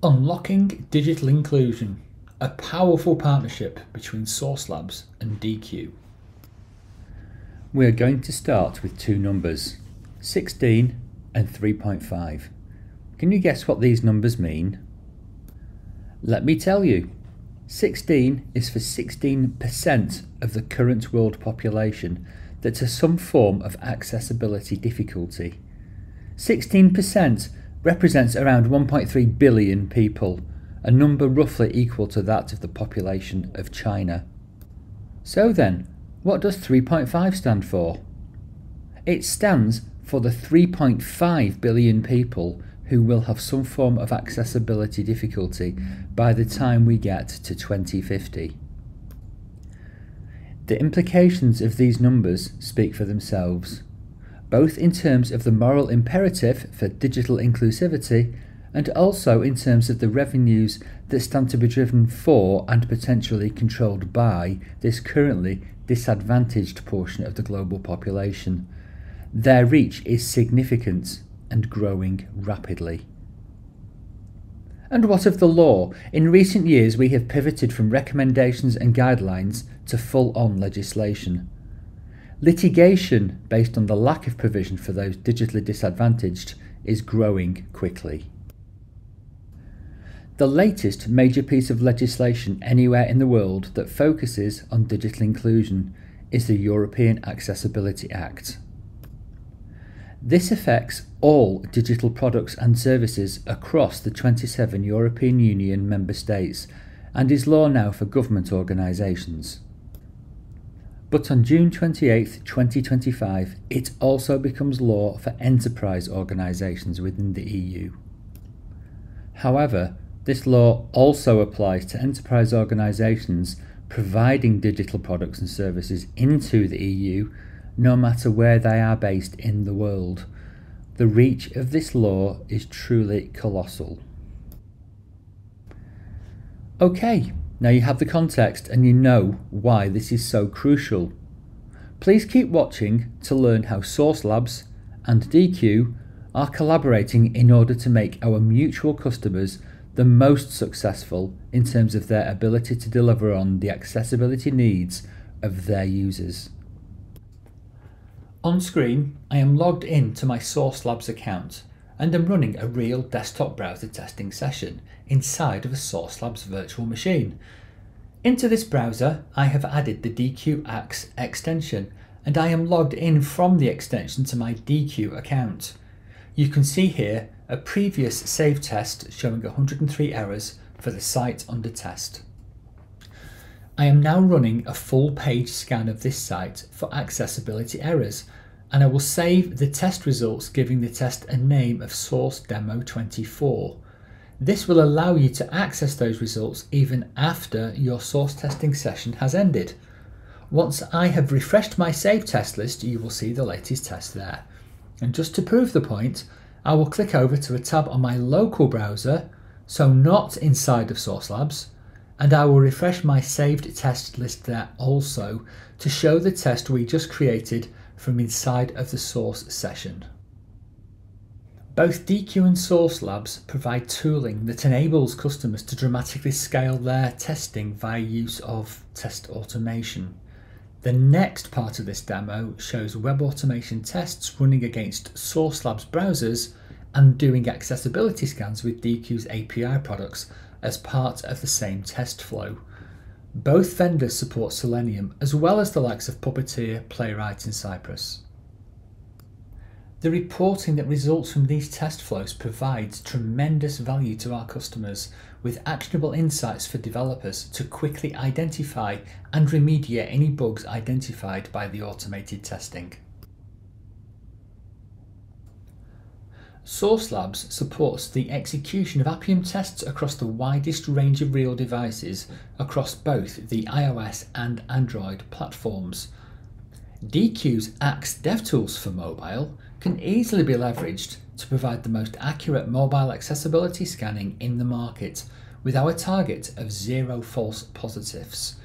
Unlocking Digital Inclusion, a powerful partnership between Sauce Labs and Deque. We are going to start with two numbers, 16 and 3.5. Can you guess what these numbers mean? Let me tell you. 16 is for 16% of the current world population that has some form of accessibility difficulty. 16% represents around 1.3 billion people, a number roughly equal to that of the population of China. So then, what does 3.5 stand for? It stands for the 3.5 billion people who will have some form of accessibility difficulty by the time we get to 2050. The implications of these numbers speak for themselves, both in terms of the moral imperative for digital inclusivity and also in terms of the revenues that stand to be driven for and potentially controlled by this currently disadvantaged portion of the global population. Their reach is significant and growing rapidly. And what of the law? In recent years we have pivoted from recommendations and guidelines to full-on legislation. Litigation based on the lack of provision for those digitally disadvantaged is growing quickly. The latest major piece of legislation anywhere in the world that focuses on digital inclusion is the European Accessibility Act. This affects all digital products and services across the 27 European Union member states and is law now for government organisations. But on June 28, 2025, it also becomes law for enterprise organisations within the EU. However, this law also applies to enterprise organisations providing digital products and services into the EU, no matter where they are based in the world. The reach of this law is truly colossal. Okay, now you have the context and you know why this is so crucial. Please keep watching to learn how Sauce Labs and Deque are collaborating in order to make our mutual customers the most successful in terms of their ability to deliver on the accessibility needs of their users. On screen, I am logged in to my Sauce Labs account and am running a real desktop browser testing session inside of a Sauce Labs virtual machine. Into this browser, I have added the Deque Axe extension and I am logged in from the extension to my Deque account. You can see here a previous save test showing 103 errors for the site under test. I am now running a full page scan of this site for accessibility errors, and I will save the test results giving the test a name of Source Demo 24. This will allow you to access those results even after your source testing session has ended. Once I have refreshed my save test list, you will see the latest test there. And just to prove the point, I will click over to a tab on my local browser, so not inside of Sauce Labs, and I will refresh my saved test list there also to show the test we just created from inside of the source session. Both Deque and Sauce Labs provide tooling that enables customers to dramatically scale their testing via use of test automation. The next part of this demo shows web automation tests running against Sauce Labs browsers and doing accessibility scans with Deque's API products as part of the same test flow. Both vendors support Selenium as well as the likes of Puppeteer, Playwright and Cypress. The reporting that results from these test flows provides tremendous value to our customers with actionable insights for developers to quickly identify and remediate any bugs identified by the automated testing. Sauce Labs supports the execution of Appium tests across the widest range of real devices across both the iOS and Android platforms. Deque's Axe DevTools for mobile can easily be leveraged to provide the most accurate mobile accessibility scanning in the market with our target of 0 false positives.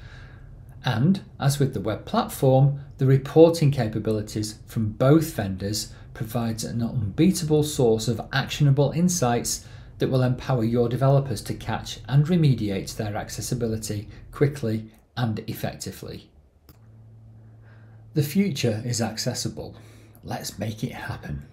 And, as with the web platform, the reporting capabilities from both vendors provides an unbeatable source of actionable insights that will empower your developers to catch and remediate their accessibility quickly and effectively. The future is accessible. Let's make it happen.